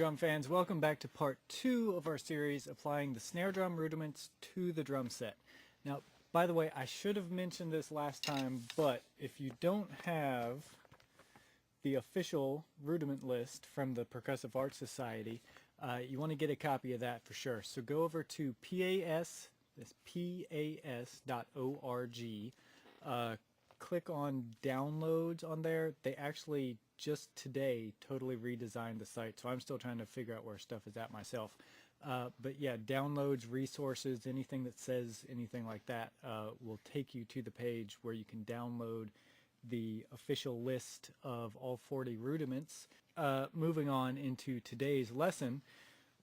drum fans, welcome back to part 2 of our series applying the snare drum rudiments to the drum set. Now, by the way, I should have mentioned this last time, but if you don't have the official rudiment list from the Percussive Arts Society, you want to get a copy of that for sure. So go over to pas.org, click on downloads on there. They actually just today totally redesigned the site, so I'm still trying to figure out where stuff is at myself. But yeah, downloads, resources, anything that says anything like that will take you to the page where you can download the official list of all 40 rudiments. Moving on into today's lesson,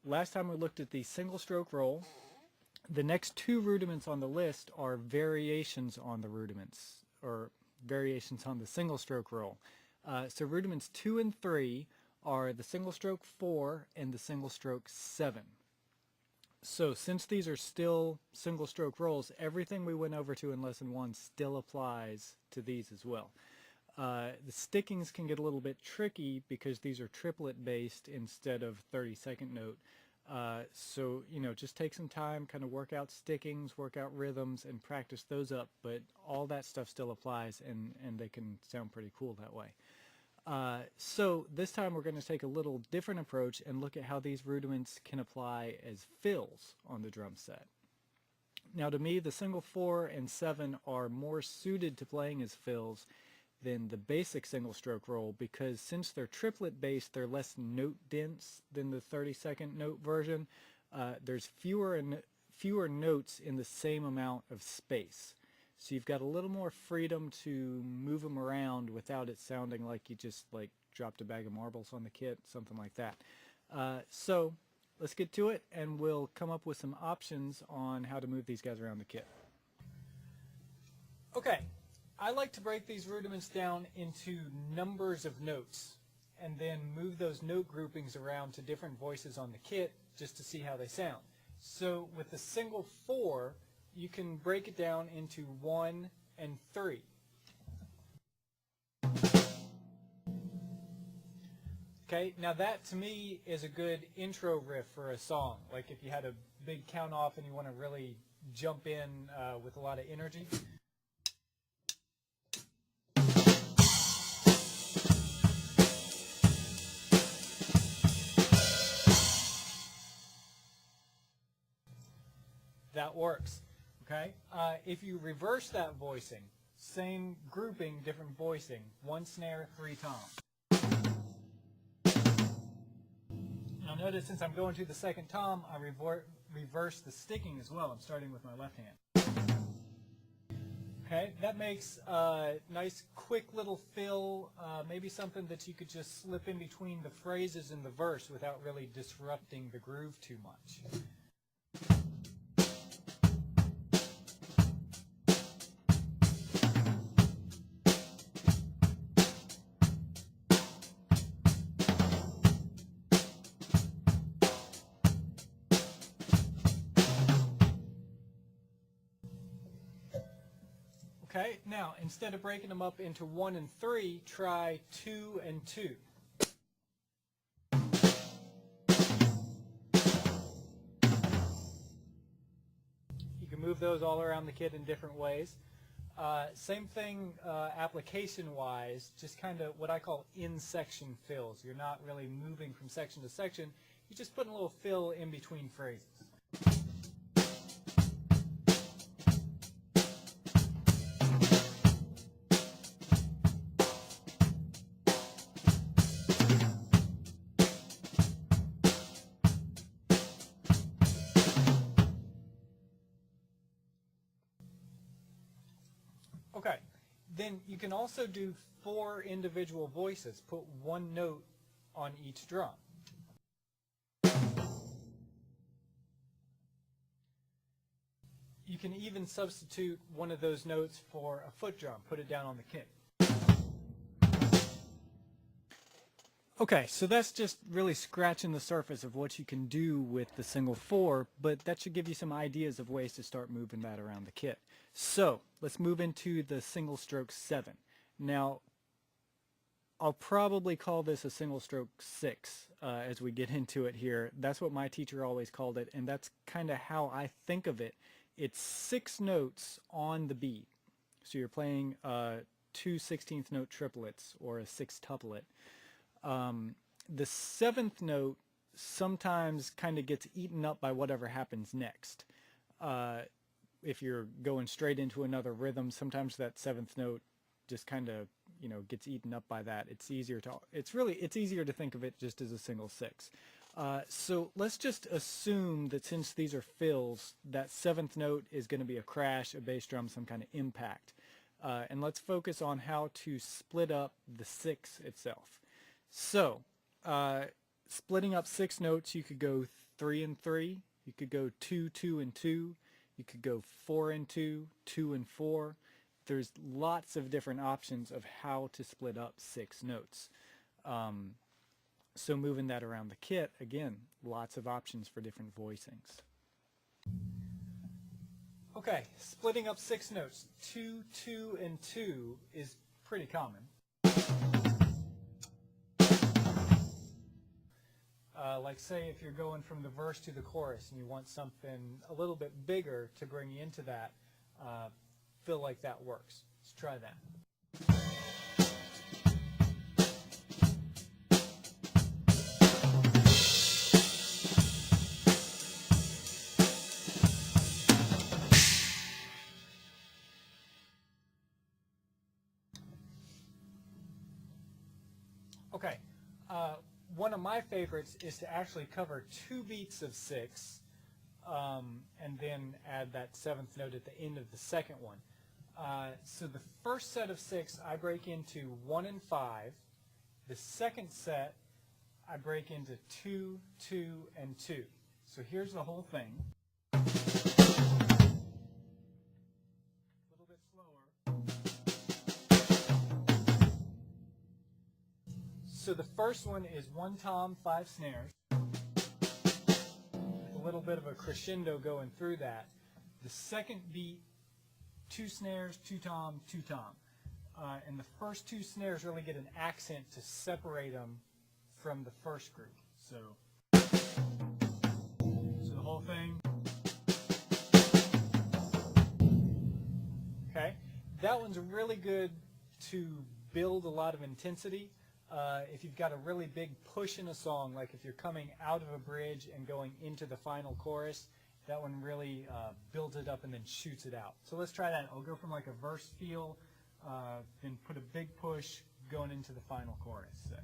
last time we looked at the single stroke roll. The next 2 rudiments on the list are variations on the rudiments, or variations on the single stroke roll. So rudiments 2 and 3 are the single stroke 4 and the single stroke 7. So since these are still single stroke rolls, everything we went over to in lesson 1 still applies to these as well. The stickings can get a little bit tricky because these are triplet based instead of 30-second note. So, you know, just take some time, kind of work out stickings, work out rhythms, and practice those up, but all that stuff still applies, and they can sound pretty cool that way. So this time we're going to take a little different approach and look at how these rudiments can apply as fills on the drum set. Now, to me, the single 4 and 7 are more suited to playing as fills than the basic single stroke roll, because since they're triplet based, they're less note dense than the 30-second note version. There's fewer notes in the same amount of space. So you've got a little more freedom to move them around without it sounding like you just like dropped a bag of marbles on the kit, something like that. So let's get to it, and we'll come up with some options on how to move these guys around the kit. Okay. I like to break these rudiments down into numbers of notes and then move those note groupings around to different voices on the kit just to see how they sound. So with the single 4, you can break it down into 1 and 3. Okay, now that to me is a good intro riff for a song. Like if you had a big count off and you want to really jump in with a lot of energy. That works, okay? If you reverse that voicing, same grouping, different voicing, 1 snare, 3 toms. Now notice since I'm going to the second tom, I reverse the sticking as well. I'm starting with my left hand. Okay, that makes a nice quick little fill, maybe something that you could just slip in between the phrases in the verse without really disrupting the groove too much. Okay, now instead of breaking them up into 1 and 3, try 2 and 2. You can move those all around the kit in different ways. Same thing application-wise, just kind of what I call in-section fills. You're not really moving from section to section. You're just putting a little fill in between phrases. Okay, then you can also do 4 individual voices. Put 1 note on each drum. You can even substitute one of those notes for a foot drum. Put it down on the kit. Okay, so that's just really scratching the surface of what you can do with the single 4, but that should give you some ideas of ways to start moving that around the kit. So let's move into the single stroke 7. Now, I'll probably call this a single stroke 6 as we get into it here. That's what my teacher always called it, and that's kind of how I think of it. It's 6 notes on the beat. So you're playing 2 16th note triplets or a 6-tuplet. The 7th note sometimes kind of gets eaten up by whatever happens next. If you're going straight into another rhythm, sometimes that 7th note just kind of, you know, gets eaten up by that. It's easier to think of it just as a single 6. So let's just assume that since these are fills, that 7th note is going to be a crash, a bass drum, some kind of impact. And let's focus on how to split up the 6 itself. So splitting up 6 notes, you could go 3 and 3, you could go 2, 2 and 2, you could go 4 and 2, 2 and 4. There's lots of different options of how to split up 6 notes. So moving that around the kit, again, lots of options for different voicings. Okay, splitting up 6 notes. 2, 2, and 2 is pretty common. Like say if you're going from the verse to the chorus and you want something a little bit bigger to bring you into that, feel like that works. Let's try that. Okay, one of my favorites is to actually cover 2 beats of 6 and then add that 7th note at the end of the second one. So the first set of 6 I break into 1 and 5. The second set I break into 2, 2, and 2. So here's the whole thing. A little bit slower. So the first one is 1 tom, 5 snares. With a little bit of a crescendo going through that. The second beat, 2 snares, 2 tom, 2 tom. And the first 2 snares really get an accent to separate them from the first group. So the whole thing. Okay, that one's really good to build a lot of intensity. If you've got a really big push in a song, like if you're coming out of a bridge and going into the final chorus, that one really builds it up and then shoots it out. So let's try that. I'll go from like a verse feel, then put a big push going into the final chorus, say.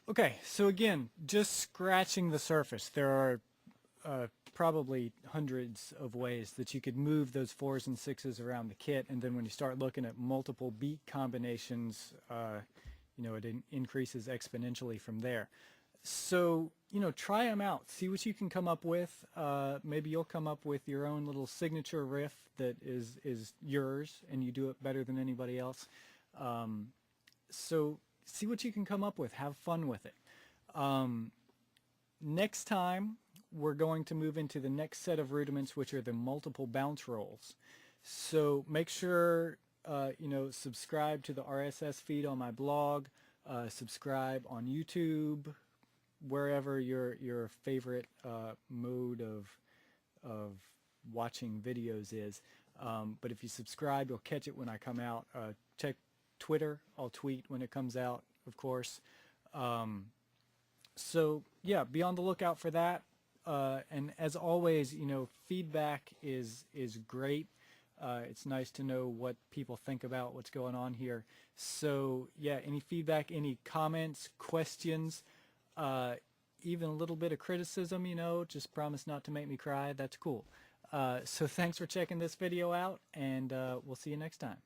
Okay, so again, just scratching the surface. There are probably hundreds of ways that you could move those 4s and 6s around the kit, and then when you start looking at multiple beat combinations, you know, it increases exponentially from there. So, you know, try them out. See what you can come up with. Maybe you'll come up with your own little signature riff that is yours, and you do it better than anybody else. So see what you can come up with. Have fun with it. Next time, we're going to move into the next set of rudiments, which are the multiple bounce rolls. So make sure, you know, subscribe to the RSS feed on my blog, subscribe on YouTube, wherever your favorite mode of watching videos is. But if you subscribe, you'll catch it when I come out. Check Twitter. I'll tweet when it comes out, of course. So yeah, be on the lookout for that. And as always, you know, feedback is great. It's nice to know what people think about what's going on here. So yeah, any feedback, any comments, questions, even a little bit of criticism, you know, just promise not to make me cry. That's cool. So thanks for checking this video out, and we'll see you next time.